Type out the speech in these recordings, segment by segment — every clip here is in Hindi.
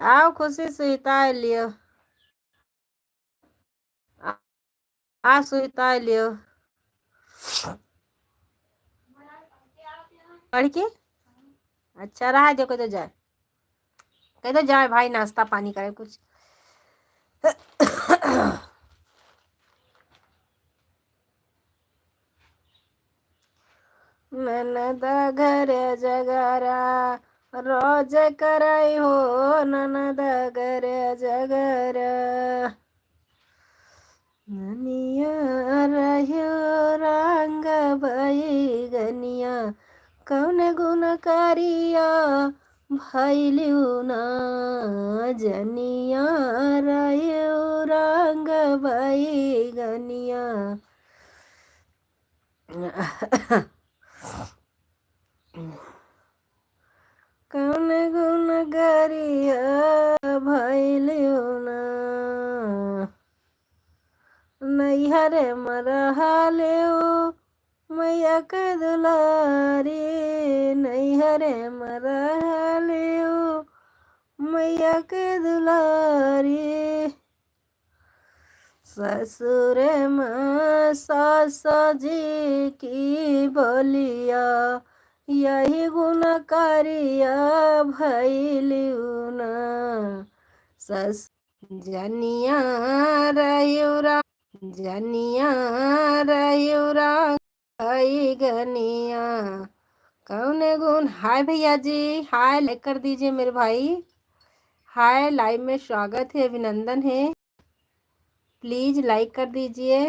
आओ खुशी सुहिता लियो। आ सुहिता लियो पढ़ के। अच्छा रहा जो कह तो जाए, कह तो जाए भाई, नाश्ता पानी करे कुछ। ननद घर जगरा रोज करई हो, ननद घर जगरा ननिया रहियो रंग भई गनिया, कौन गुण करिया भैलिउ ना, जनिया रहियो रंग भई गनिया। कौन गुण गरिया भैलिउ ना, नैहर मरहलिउ मैया के दुलारी, नैहर मरहलिउ मैया के दुलारी, ससुर में सास जी की बोलिया, यही गुण करिया भैलिउ ना, सस जनिया रयुरा आई गनिया, कौन गुण। हाय भैया जी, हाय लाइक कर दीजिए मेरे भाई, हाय लाइव में स्वागत है, अभिनंदन है, प्लीज लाइक कर दीजिए।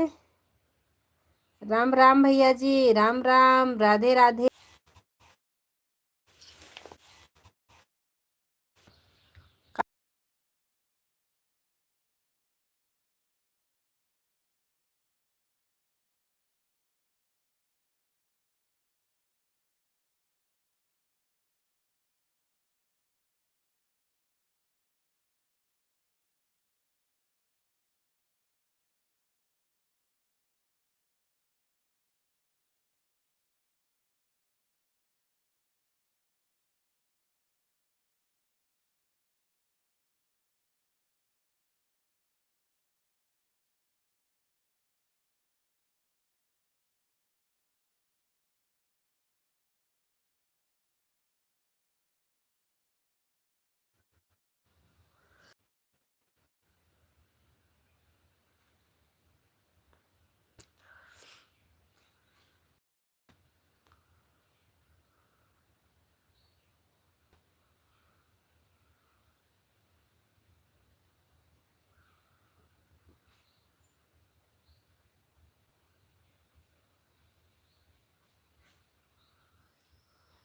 राम राम भैया जी, राम राम, राधे राधे।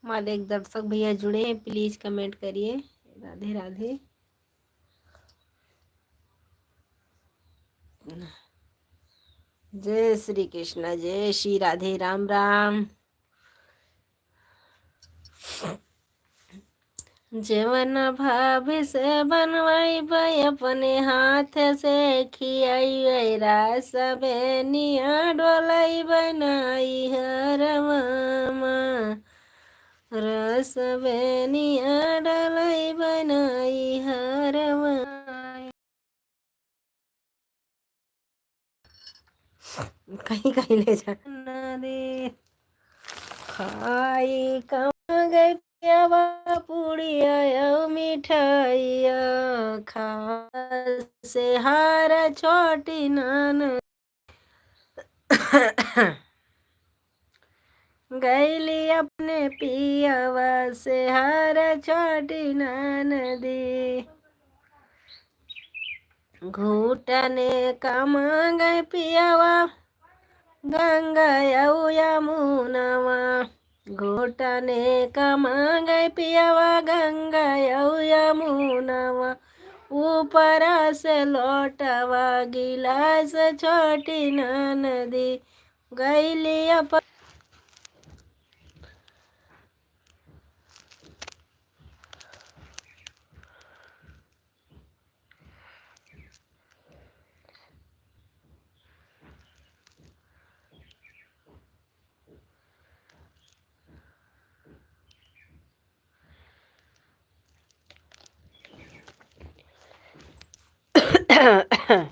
हमारे एक दर्शक भैया जुड़े हैं, प्लीज कमेंट करिए। राधे राधे। जय श्री कृष्ण, जय श्री राधे, राम राम। जेवन भाभी से बनवाई भाई अपने हाथ से खियाई, रास बेनिया डोलाई बनाई हर मामा, रस बेनिया डोलाई बनाई हर मामा। कहीं कहीं ले जाना दे खाई कहाँ गई पियावा पुड़िया मिठाइया, खा से हार छोटी नान गैली अपने पियावा से हार छोटी नान दी, घूटने कमा गए पियावा गंगा यमुनावा, घूटने कमा गए पियावा गंगा यमुनावा, ऊपर से लौटवा गिलास छोटी नदी गैली अपन। हाय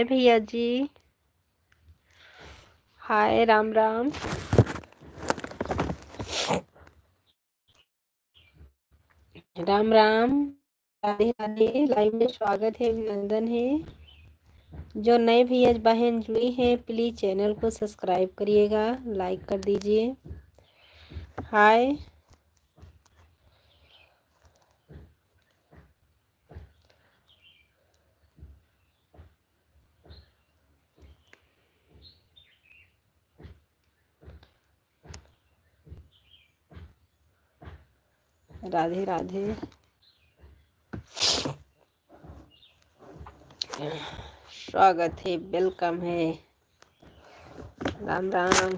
भैया जी, हाय राम राम। राम राम, राधे राधे। लाइव में स्वागत है, अभिनंदन है। जो नए भैया बहन जुड़ी हैं प्लीज चैनल को सब्सक्राइब करिएगा, लाइक कर दीजिए। हाय, राधे राधे। स्वागत है, वेलकम है। राम राम।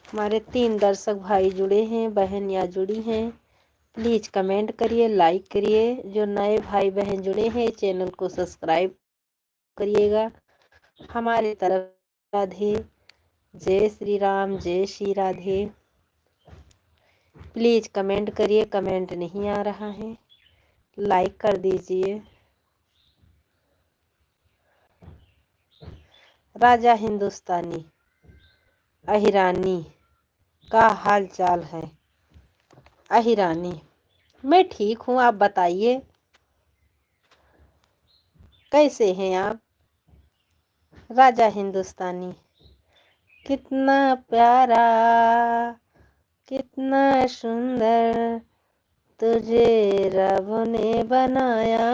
हमारे 3 दर्शक भाई जुड़े हैं, बहन या जुड़ी हैं। प्लीज कमेंट करिए, लाइक करिए। जो नए भाई बहन जुड़े हैं चैनल को सब्सक्राइब करिएगा। हमारे तरफ राधे, जय श्री राम, जय श्री राधे। प्लीज कमेंट करिए, कमेंट नहीं आ रहा है, लाइक कर दीजिए। राजा हिंदुस्तानी, अहिरानी का हाल चाल है? अहिरानी, मैं ठीक हूँ, आप बताइए कैसे हैं आप? राजा हिंदुस्तानी, कितना प्यारा, कितना सुंदर तुझे रब ने बनाया।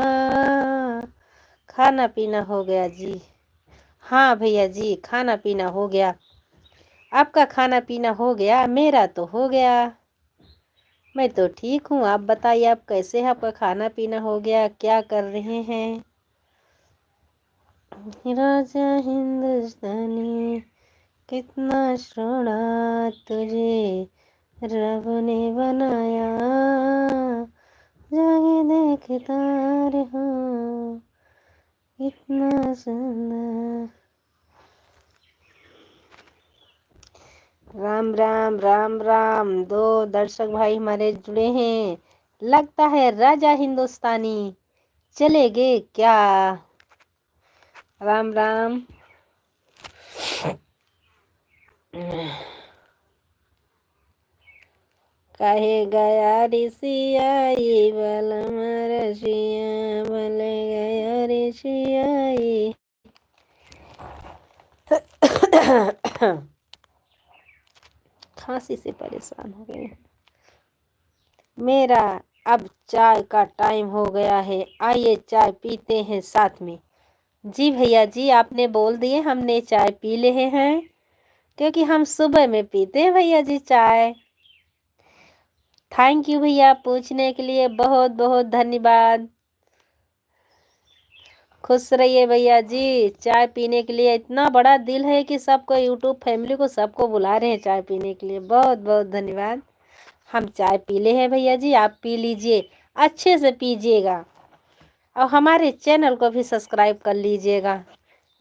खाना पीना हो गया जी? हाँ भैया जी, खाना पीना हो गया। आपका खाना पीना हो गया? मेरा तो हो गया, मैं तो ठीक हूँ। आप बताइए, आप कैसे हैं? आपका खाना पीना हो गया? क्या कर रहे हैं? राजा हिंदुस्तानी, कितना सोना तुझे रब ने बनाया। जाके देखता रहा, कितना सुंदर। राम राम, राम राम। 2 दर्शक भाई हमारे जुड़े हैं, लगता है राजा हिंदुस्तानी चले गए क्या? राम राम। कहे गया ऋषियाई बलम रशिया, बल गया ऋषियाई। खांसी से परेशान हो गए। मेरा अब चाय का टाइम हो गया है, आइए चाय पीते हैं साथ में। जी भैया जी, आपने बोल दिए, हमने चाय पी ले हैं, क्योंकि हम सुबह में पीते हैं भैया जी चाय। थैंक यू भैया, पूछने के लिए बहुत बहुत धन्यवाद। खुश रहिए भैया जी। चाय पीने के लिए इतना बड़ा दिल है कि सबको, यूट्यूब फैमिली को सबको बुला रहे हैं चाय पीने के लिए। बहुत बहुत धन्यवाद। हम चाय पी ले हैं भैया जी, आप पी लीजिए, अच्छे से पीजिएगा और हमारे चैनल को भी सब्सक्राइब कर लीजिएगा।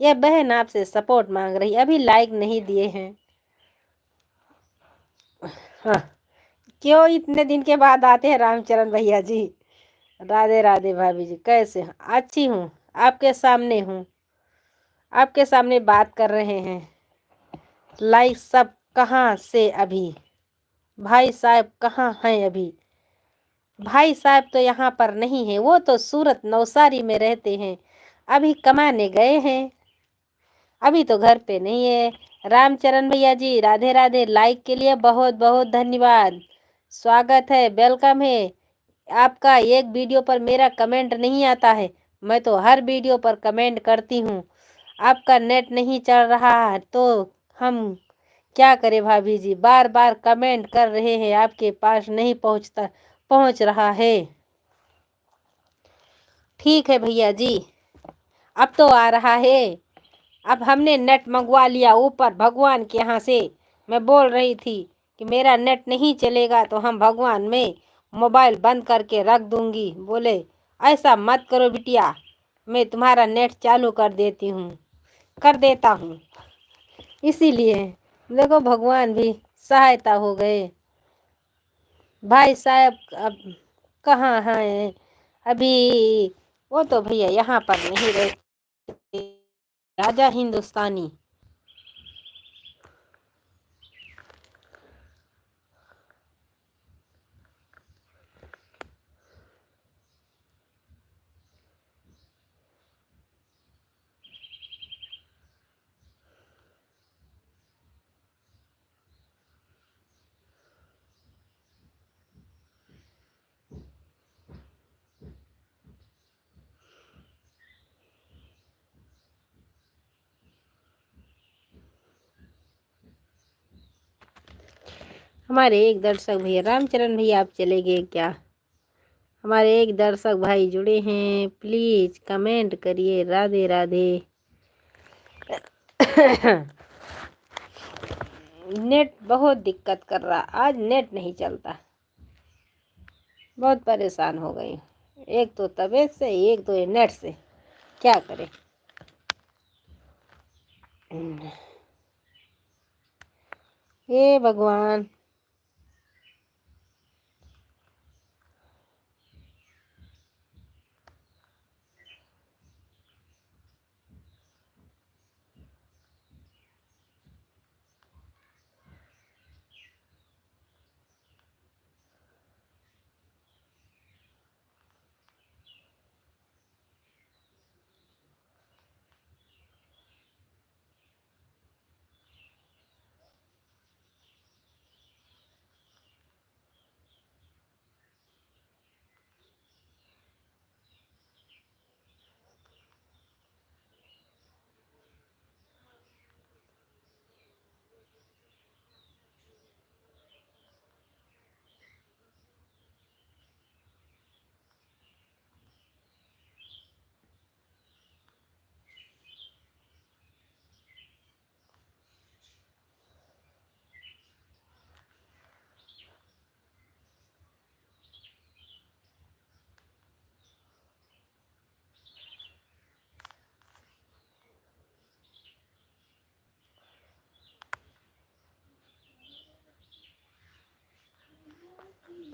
यह बहन आपसे सपोर्ट मांग रही, अभी लाइक नहीं दिए हैं। हाँ, क्यों इतने दिन के बाद आते हैं रामचरण भैया जी? राधे राधे भाभी जी, कैसे हैं? अच्छी हूँ, आपके सामने हूँ, आपके सामने बात कर रहे हैं। लाइक सब कहाँ से अभी? भाई साहब कहाँ हैं अभी? भाई साहब तो यहाँ पर नहीं है, वो तो सूरत नवसारी में रहते हैं, अभी कमाने गए हैं, अभी तो घर पे नहीं है। रामचरण भैया जी, राधे राधे। लाइक के लिए बहुत बहुत धन्यवाद, स्वागत है, वेलकम है। आपका एक वीडियो पर मेरा कमेंट नहीं आता है, मैं तो हर वीडियो पर कमेंट करती हूँ। आपका नेट नहीं चल रहा है तो हम क्या करें भाभी जी, बार बार कमेंट कर रहे हैं, आपके पास नहीं पहुँच रहा है। ठीक है भैया जी, अब तो आ रहा है। अब हमने नेट मंगवा लिया ऊपर भगवान के यहाँ से। मैं बोल रही थी कि मेरा नेट नहीं चलेगा तो हम भगवान में मोबाइल बंद करके रख दूंगी। बोले ऐसा मत करो बिटिया, मैं तुम्हारा नेट चालू कर देती हूँ, कर देता हूँ। इसीलिए देखो भगवान भी सहायता हो गए। भाई साहब अब कहाँ हैं अभी? वो तो भैया यहाँ पर नहीं रहते। राजा हिंदुस्तानी। हमारे एक दर्शक भैया रामचरण भैया, आप चले गए क्या? हमारे एक दर्शक भाई जुड़े हैं, प्लीज कमेंट करिए। राधे राधे। नेट बहुत दिक्कत कर रहा, आज नेट नहीं चलता। बहुत परेशान हो गई, एक तो तबीयत से, एक तो ये नेट से। क्या करें? हे भगवान।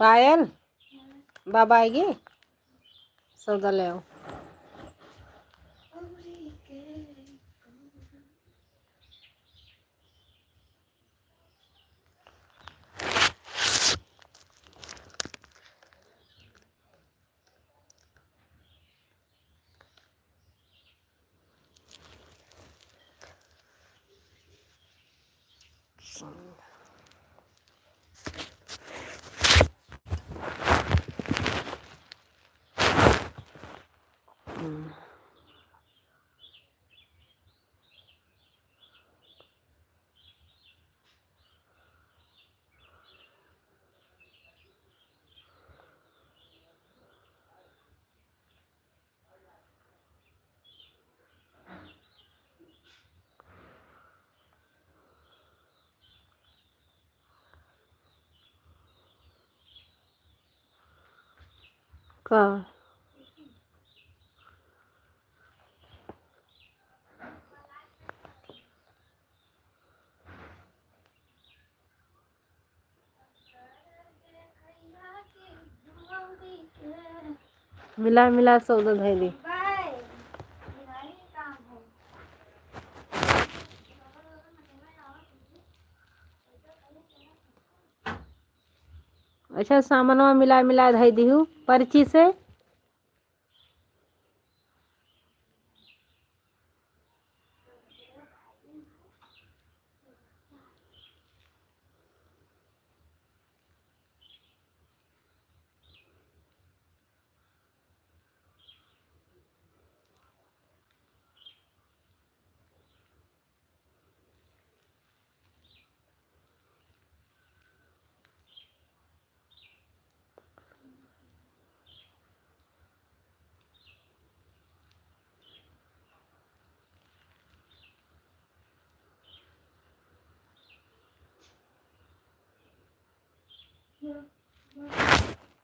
पायल, बाबा आएगी, सौदा ले आओ। का मिला मिला सौदा धैली। अच्छा, सामानवा मिला मिला धई दिहू पर्ची से।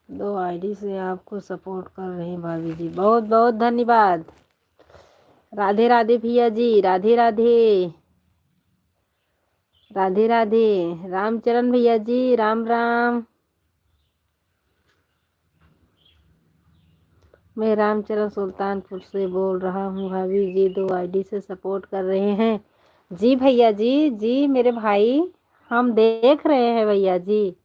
2 आईडी से आपको सपोर्ट कर रही हैं भाभी जी, बहुत बहुत धन्यवाद। राधे राधे भैया जी, राधे राधे, राधे राधे। रामचरण भैया जी, राम राम। मैं रामचरण सुल्तानपुर से बोल रहा हूँ भाभी जी, 2 आईडी से सपोर्ट कर रहे हैं। जी भैया जी, जी मेरे भाई, हम देख रहे हैं भैया जी।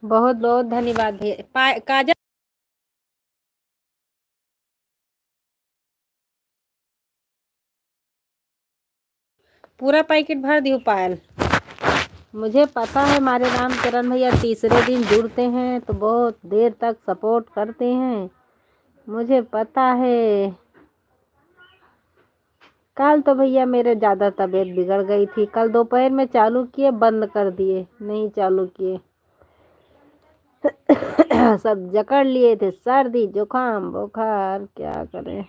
बहुत बहुत धन्यवाद भैया। काजल पूरा पैकेट भर दियो पायल। मुझे पता है हमारे रामचरण भैया तीसरे दिन जुड़ते हैं तो बहुत देर तक सपोर्ट करते हैं, मुझे पता है। कल तो भैया मेरे ज़्यादा तबीयत बिगड़ गई थी, कल दोपहर में चालू किए, बंद कर दिए, नहीं चालू किए। सब जकड़ लिए थे, सर्दी जुकाम बुखार, क्या करें।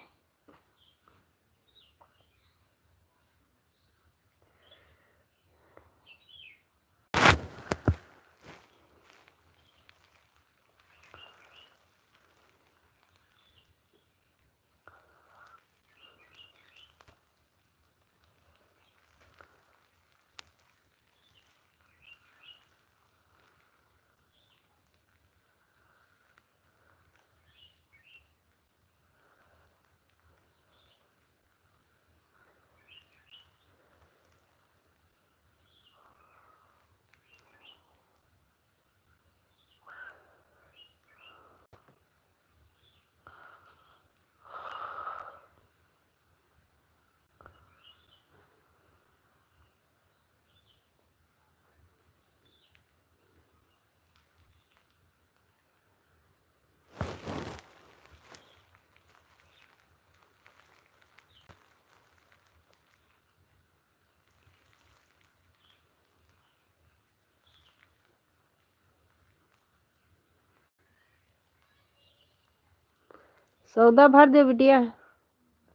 सौदा भर दे बिटिया।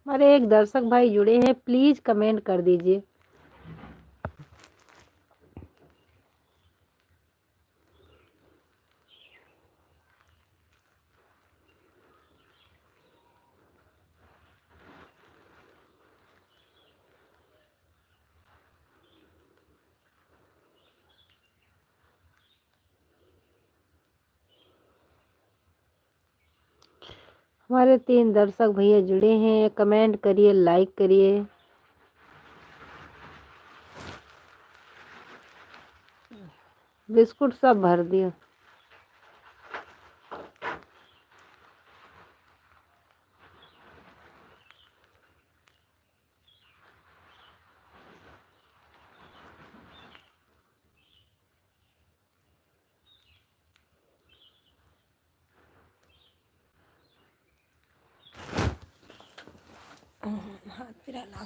अरे एक दर्शक भाई जुड़े हैं, प्लीज कमेंट कर दीजिए। हमारे 3 दर्शक भैया जुड़े हैं, कमेंट करिए, लाइक करिए। बिस्कुट सब भर दिया। हाथ पिरा ला।